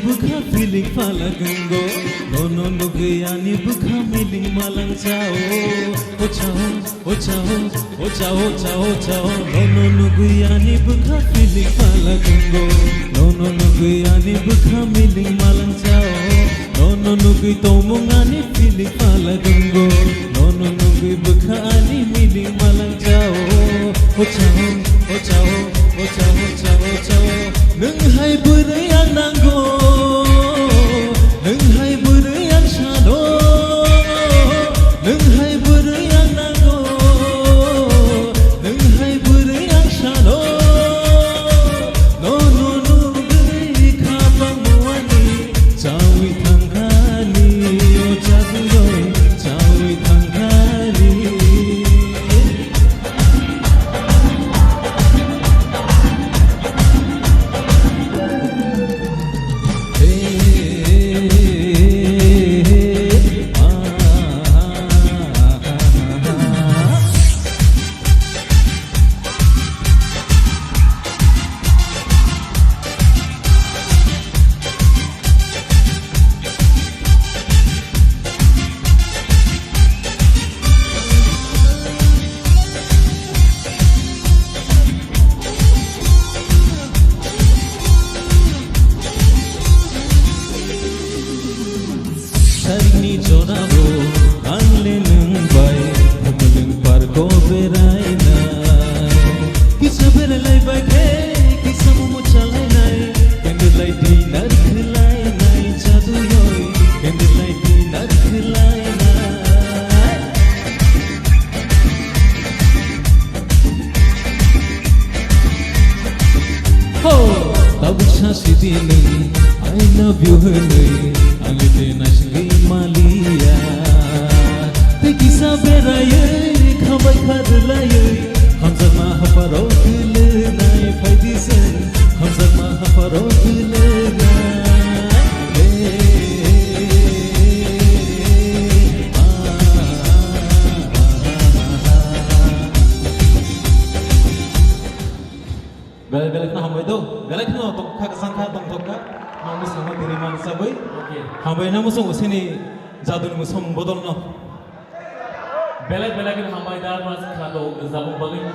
bukha feeling phala gungo nono nugiyani bukha meaning malang chao o chao o chao o chao o chao o chao nono nugiyani bukha feeling phala gungo nono nugiyani bukha meaning malang chao nono nugi tomungani feeling phala gungo nono nugi bukha ani meaning malang chao o chao o chao o chao o chao o chao nung hai burai anango nung hai burai anshano nung hai burai anango nung hai burai anshano no no no burai khabang wani chawi thangani o chaduroi chawi thangani Sarni jorabo anle nung bai bumulung parko berai na kisa berlai bai ke kisa mumu chalai nai candlai dinner khilai nai jadu yoi candlai dinner khilai nai ho tabu shasi dinai I love you honey alite nashgi malia te kisa beraye khabai khadlaye hamzama haparo dile nai faidi se hamzama haparo dile Galak na hambai do galak na tok khak sangkha tong tok ka namu sama diri man sabai hambai namu song usini jadun mu som bodol no belak belak hambai dar mas khado zabung bagin